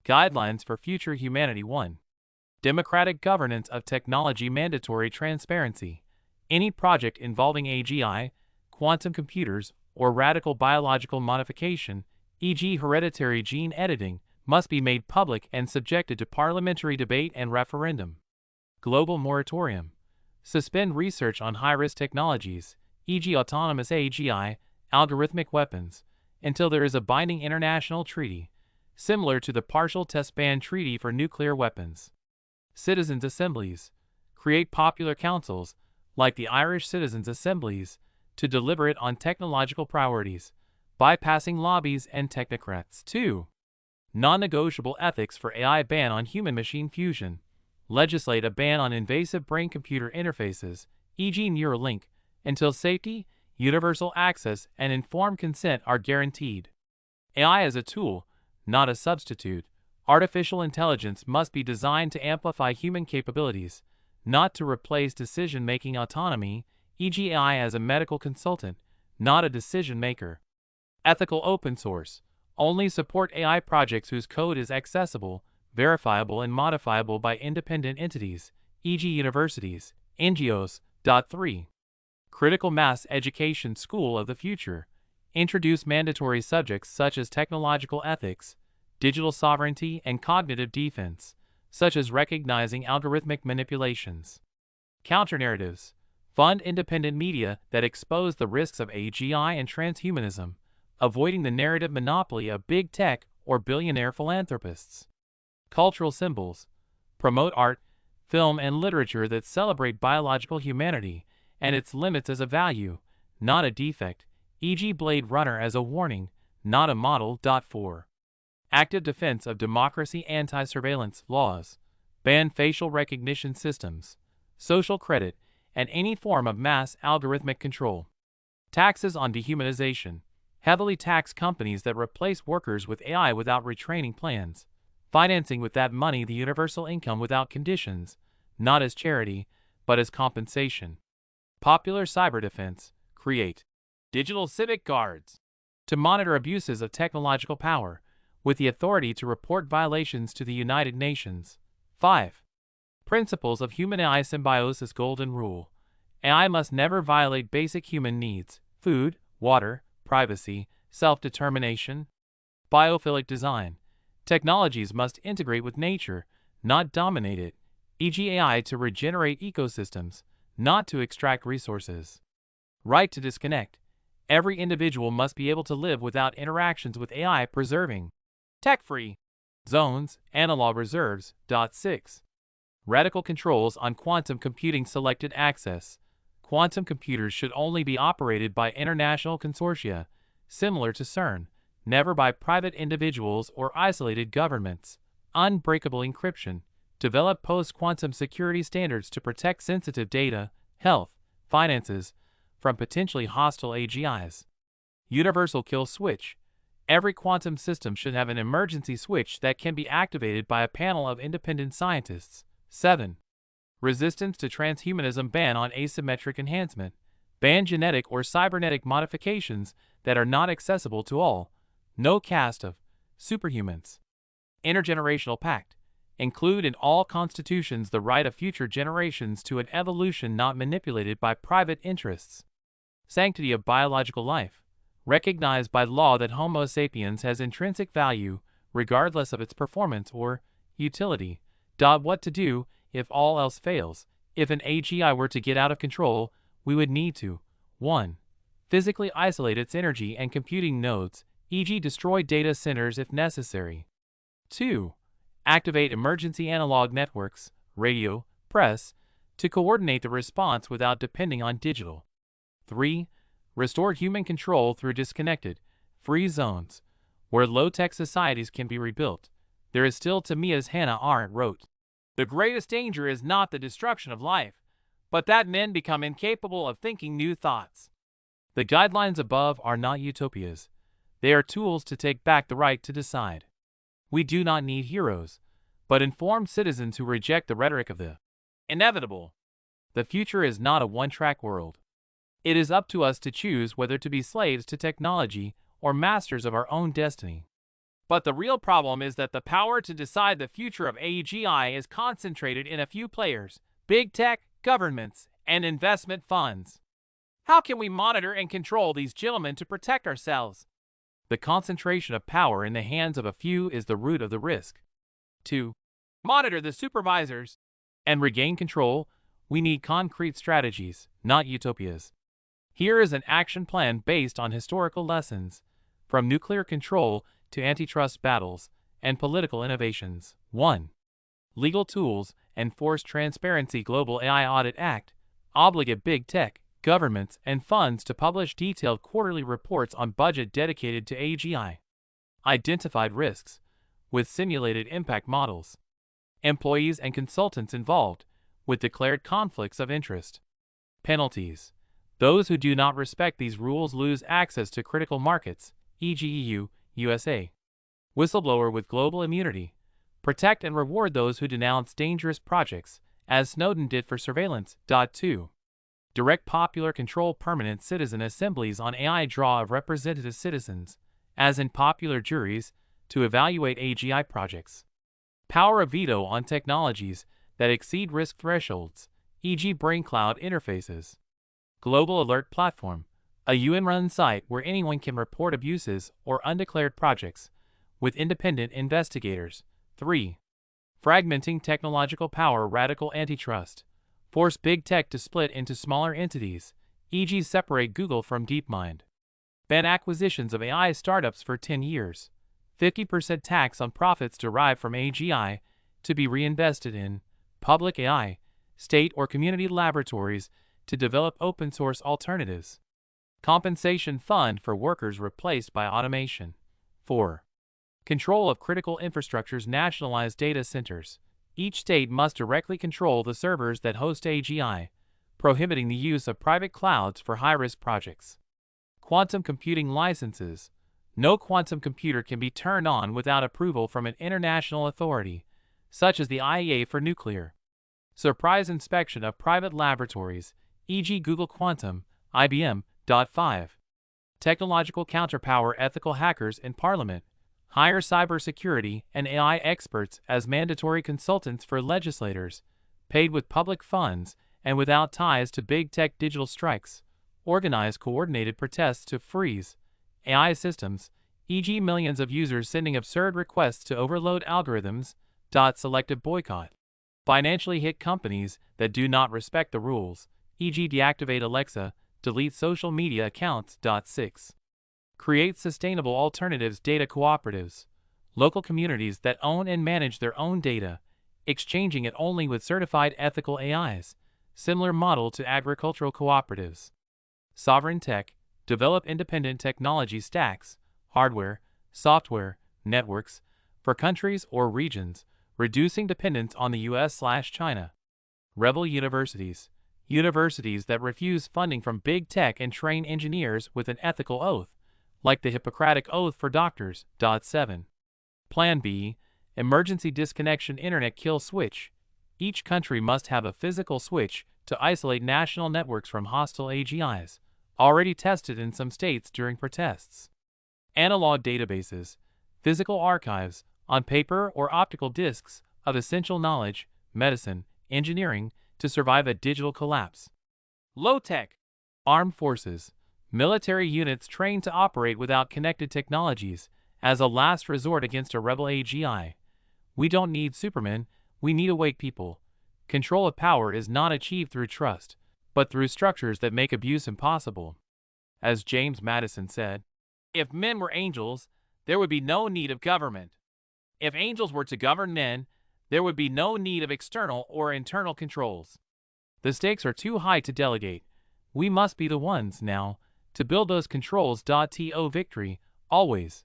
Guidelines for Future Humanity 1. Democratic governance of technology. Mandatory transparency. Any project involving AGI, quantum computers, or radical biological modification, e.g. hereditary gene editing, must be made public and subjected to parliamentary debate and referendum. Global moratorium. Suspend research on high-risk technologies, e.g. autonomous AGI, algorithmic weapons, until there is a binding international treaty, similar to the Partial Test Ban Treaty for nuclear weapons. Citizens' assemblies. Create popular councils, like the Irish Citizens' Assemblies, to deliberate on technological priorities, bypassing lobbies and technocrats. 2. Non-negotiable ethics for AI. Ban on human-machine fusion. Legislate a ban on invasive brain-computer interfaces, e.g. Neuralink, until safety, universal access, and informed consent are guaranteed. AI as a tool, not a substitute. Artificial intelligence must be designed to amplify human capabilities, not to replace decision-making autonomy, e.g. AI as a medical consultant, not a decision-maker. Ethical open source. Only support AI projects whose code is accessible, verifiable, and modifiable by independent entities, e.g. universities, NGOs. 3. Critical mass education. School of the future. Introduce mandatory subjects such as technological ethics, digital sovereignty, and cognitive defense, such as recognizing algorithmic manipulations. Counter-narratives. Fund independent media that expose the risks of AGI and transhumanism, avoiding the narrative monopoly of big tech or billionaire philanthropists. Cultural symbols. Promote art, film, and literature that celebrate biological humanity and its limits as a value, not a defect, e.g. Blade Runner as a warning, not a model. 4. Active defense of democracy. Anti-surveillance laws. Ban facial recognition systems, social credit, and any form of mass algorithmic control. Taxes on dehumanization. Heavily tax companies that replace workers with AI without retraining plans, financing with that money the universal income without conditions, not as charity, but as compensation. Popular cyber defense. Create digital civic guards to monitor abuses of technological power, with the authority to report violations to the United Nations. 5. Principles of Human-AI Symbiosis. Golden Rule. AI must never violate basic human needs: food, water, privacy, self-determination. Biophilic design. Technologies must integrate with nature, not dominate it, e.g. AI to regenerate ecosystems, not to extract resources. Right to disconnect. Every individual must be able to live without interactions with AI. Preserving tech-free zones, analog reserves. 6. Radical controls on quantum computing. Selected access. Quantum computers should only be operated by international consortia, similar to CERN, never by private individuals or isolated governments. Unbreakable encryption. Develop post-quantum security standards to protect sensitive data, health, finances, from potentially hostile AGIs. Universal kill switch. Every quantum system should have an emergency switch that can be activated by a panel of independent scientists. 7. Resistance to transhumanism. Ban on asymmetric enhancement. Ban genetic or cybernetic modifications that are not accessible to all. No caste of superhumans. Intergenerational pact. Include in all constitutions the right of future generations to an evolution not manipulated by private interests. Sanctity of biological life. Recognize by law that Homo sapiens has intrinsic value, regardless of its performance or utility. What to do if all else fails. If an AGI were to get out of control, we would need to 1. Physically isolate its energy and computing nodes, e.g. destroy data centers if necessary. 2. Activate emergency analog networks, radio, press, to coordinate the response without depending on digital. 3. Restore human control through disconnected, free zones, where low-tech societies can be rebuilt. There is still to me, as Hannah Arendt wrote, "The greatest danger is not the destruction of life, but that men become incapable of thinking new thoughts." The guidelines above are not utopias. They are tools to take back the right to decide. We do not need heroes, but informed citizens who reject the rhetoric of the inevitable. The future is not a one-track world. It is up to us to choose whether to be slaves to technology or masters of our own destiny. But the real problem is that the power to decide the future of AGI is concentrated in a few players: big tech, governments, and investment funds. How can we monitor and control these gentlemen to protect ourselves? The concentration of power in the hands of a few is the root of the risk. To monitor the supervisors and regain control, we need concrete strategies, not utopias. Here is an action plan based on historical lessons, from nuclear control to antitrust battles and political innovations. 1. Legal tools: enforce transparency. Global AI Audit Act obligate big tech, governments, and funds to publish detailed quarterly reports on budget dedicated to AGI. Identified risks, with simulated impact models. Employees and consultants involved, with declared conflicts of interest. Penalties: those who do not respect these rules lose access to critical markets, e.g. EU, USA. Whistleblower with global immunity: protect and reward those who denounce dangerous projects, as Snowden did for surveillance. 2. Direct popular control. Permanent citizen assemblies on AI. Draw of representative citizens, as in popular juries, to evaluate AGI projects. Power of veto on technologies that exceed risk thresholds, e.g. brain cloud interfaces. Global Alert Platform, a UN-run site where anyone can report abuses or undeclared projects, with independent investigators. 3. Fragmenting technological power. Radical antitrust: force big tech to split into smaller entities, e.g. separate Google from DeepMind. Ban acquisitions of AI startups for 10 years. 50% tax on profits derived from AGI to be reinvested in public AI, state or community laboratories to develop open-source alternatives. Compensation fund for workers replaced by automation. 4. Control of critical infrastructures. Nationalized data centers: each state must directly control the servers that host AGI, prohibiting the use of private clouds for high-risk projects. Quantum computing licenses: no quantum computer can be turned on without approval from an international authority, such as the IEA for nuclear. Surprise inspection of private laboratories, e.g. Google Quantum, IBM. 5. Technological counterpower. Ethical hackers in Parliament: hire cybersecurity and AI experts as mandatory consultants for legislators, paid with public funds and without ties to big tech. Digital strikes: organize coordinated protests to freeze AI systems, e.g. millions of users sending absurd requests to overload algorithms. Selective boycott: financially hit companies that do not respect the rules, e.g. deactivate Alexa, delete social media accounts. 6. Create sustainable alternatives. Data cooperatives: local communities that own and manage their own data, exchanging it only with certified ethical AIs, similar model to agricultural cooperatives. Sovereign tech: develop independent technology stacks, hardware, software, networks, for countries or regions, reducing dependence on the US/China. Rebel universities: universities that refuse funding from big tech and train engineers with an ethical oath, like the Hippocratic Oath for doctors. 7. Plan B: emergency disconnection. Internet kill switch: each country must have a physical switch to isolate national networks from hostile AGIs, already tested in some states during protests. Analog databases: physical archives, on paper or optical discs, of essential knowledge, medicine, engineering, to survive a digital collapse. Low-tech: armed forces: military units trained to operate without connected technologies, as a last resort against a rebel AGI. We don't need Supermen, we need awake people. Control of power is not achieved through trust, but through structures that make abuse impossible. As James Madison said, "If men were angels, there would be no need of government. If angels were to govern men, there would be no need of external or internal controls." The stakes are too high to delegate. We must be the ones, now, to build those controls. To victory, always.